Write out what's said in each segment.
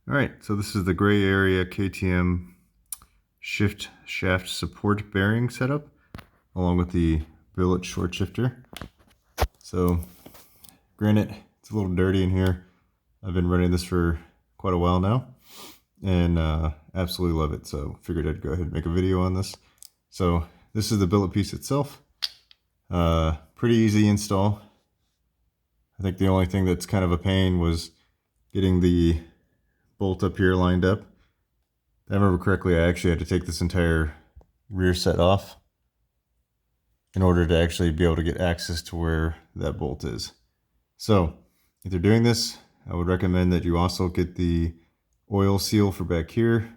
All right, so this is the Gray Area KTM shift shaft support bearing setup, along with the billet short shifter. So, granted, it's a little dirty in here. I've been running this for quite a while now, and absolutely love it. So, figured I'd go ahead and make a video on this. So, this is the billet piece itself. Pretty easy install. I think the only thing that's kind of a pain was getting the bolt up here lined up. If I remember correctly, I actually had to take this entire rear set off in order to actually be able to get access to where that bolt is. So if you're doing this, I would recommend that you also get the oil seal for back here.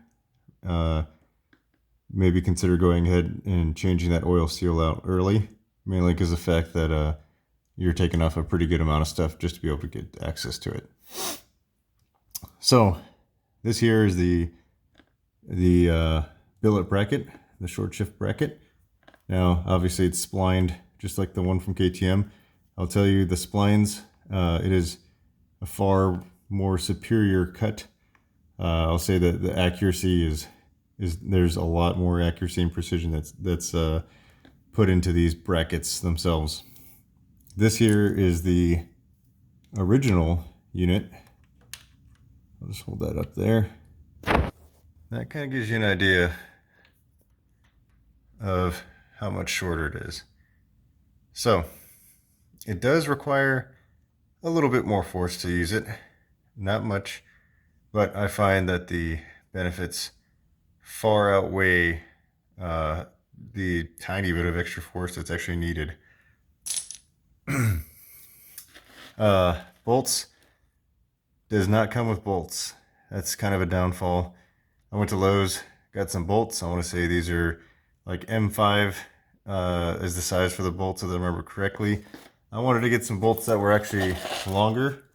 Maybe consider going ahead and changing that oil seal out early, mainly because of the fact that you're taking off a pretty good amount of stuff just to be able to get access to it. So this here is the billet bracket, the short shift bracket. Now, obviously it's splined just like the one from KTM. I'll tell you, the splines, it is a far more superior cut. I'll say that the accuracy is there's a lot more accuracy and precision that's put into these brackets themselves. This here is the original unit. I'll just hold that up there. That kind of gives you an idea of how much shorter it is. So it does require a little bit more force to use it. Not much, but I find that the benefits far outweigh the tiny bit of extra force that's actually needed. Bolts does not come with bolts. That's kind of a downfall. I went to Lowe's, got some bolts. I want to say these are like M5 is the size for the bolts, if I remember correctly. I wanted to get some bolts that were actually longer.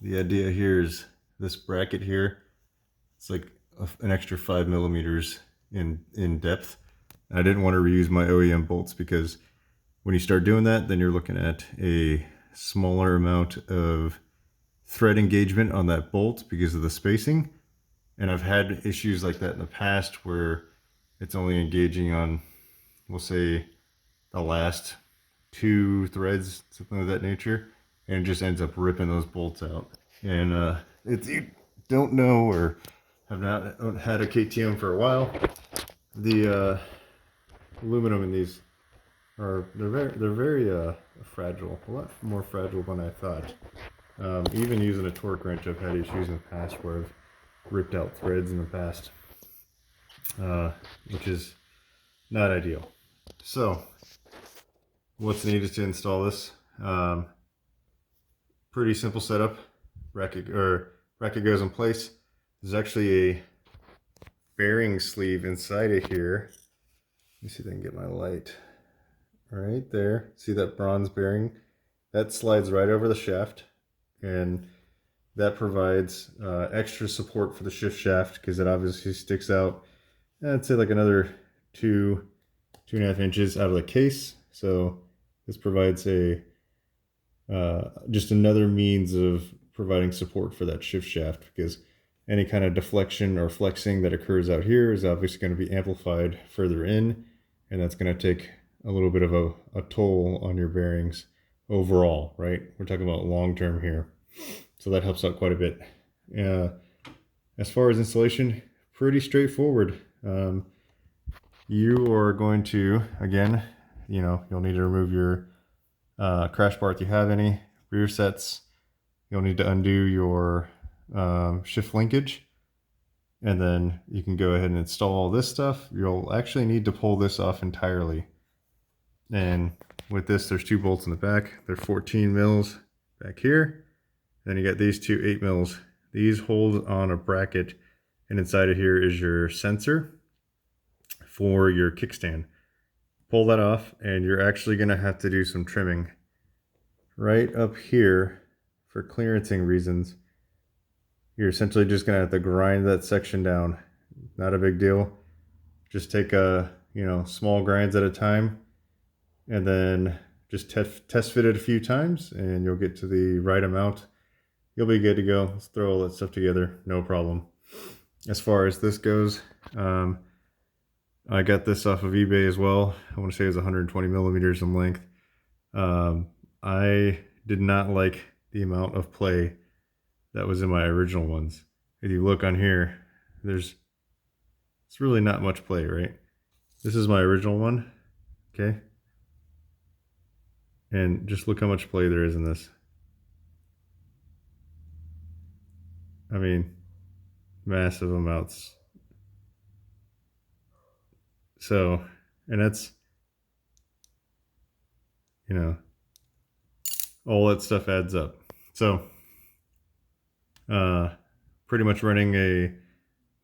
The idea here is this bracket here. It's like an extra 5 millimeters in depth. And I didn't want to reuse my OEM bolts because when you start doing that, then you're looking at a smaller amount of thread engagement on that bolt because of the spacing. And I've had issues like that in the past where it's only engaging on, we'll say, the last 2 threads, something of that nature, and it just ends up ripping those bolts out. And if you don't know or have not had a KTM for a while, the aluminum in these they're very fragile, a lot more fragile than I thought. Even using a torque wrench, I've had issues in the past where I've ripped out threads in the past, which is not ideal. So what's needed to install this? Pretty simple setup. Bracket goes in place. There's actually a bearing sleeve inside of here. Let me see if I can get my light. Right there. See that bronze bearing? That slides right over the shaft, and that provides extra support for the shift shaft because it obviously sticks out, I'd say like another 2.5 inches out of the case. So this provides a just another means of providing support for that shift shaft, because any kind of deflection or flexing that occurs out here is obviously going to be amplified further in, and that's going to take a little bit of a toll on your bearings overall, right? We're talking about long term here. So that helps out quite a bit. As far as installation, pretty straightforward. You are going to, again, you'll need to remove your crash bar if you have any, rear sets. You'll need to undo your shift linkage, and then you can go ahead and install all this stuff. You'll actually need to pull this off entirely. And with this, there's 2 bolts in the back. They're 14 mils back here. Then you got these 2 8 mils. These hold on a bracket, and inside of here is your sensor for your kickstand. Pull that off, and you're actually going to have to do some trimming right up here for clearancing reasons. You're essentially just going to have to grind that section down. Not a big deal. Just take small grinds at a time, and then just test fit it a few times, and you'll get to the right amount. you'll be good to go. Let's throw all that stuff together, no problem. As far as this goes, I got this off of eBay as well. I want to say it's 120 millimeters in length. I did not like the amount of play that was in my original ones. If you look on here, it's really not much play, right? This is my original one, okay? And just look how much play there is in this. I mean, massive amounts. So, and that's, you know, all that stuff adds up. So, pretty much running a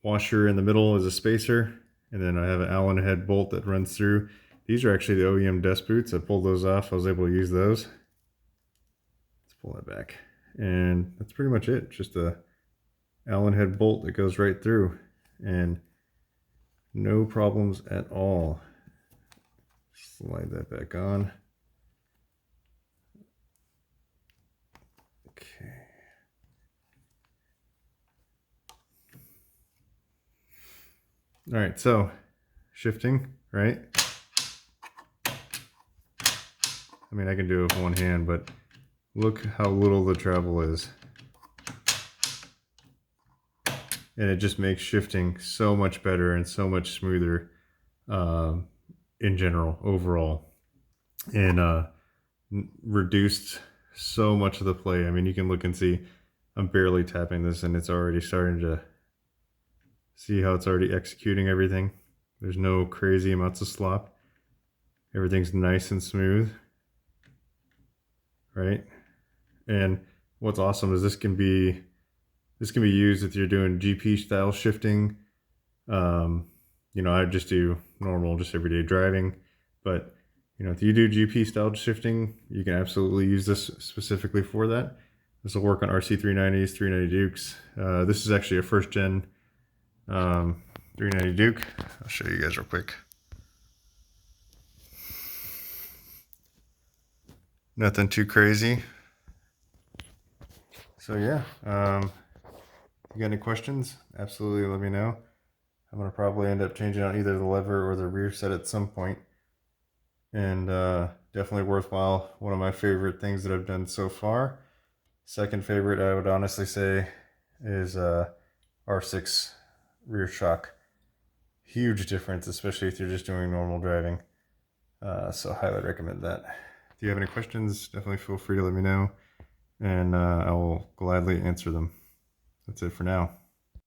washer in the middle as a spacer, and then I have an Allen head bolt that runs through. These are actually the OEM desk boots. I pulled those off. I was able to use those. Let's pull that back. And that's pretty much it. Just a Allen head bolt that goes right through, and no problems at all. Slide that back on. Okay. All right, so shifting, right? I mean, I can do it with one hand, but look how little the travel is. And it just makes shifting so much better and so much smoother in general, overall. And reduced so much of the play. I mean, you can look and see I'm barely tapping this and it's already starting to see how it's already executing everything. There's no crazy amounts of slop. Everything's nice and smooth, right? And what's awesome is this can be used if you're doing GP style shifting. You know, I just do normal, just everyday driving, but you know, if you do GP style shifting, you can absolutely use this specifically for that. This will work on RC390s, 390 Dukes. This is actually a first gen 390 Duke. I'll show you guys real quick. Nothing too crazy. So yeah, if you got any questions, absolutely let me know. I'm gonna probably end up changing out either the lever or the rear set at some point. And definitely worthwhile. One of my favorite things that I've done so far. Second favorite, I would honestly say, is R6 rear shock. Huge difference, especially if you're just doing normal driving. So highly recommend that. If you have any questions, definitely feel free to let me know, and I will gladly answer them. That's it for now.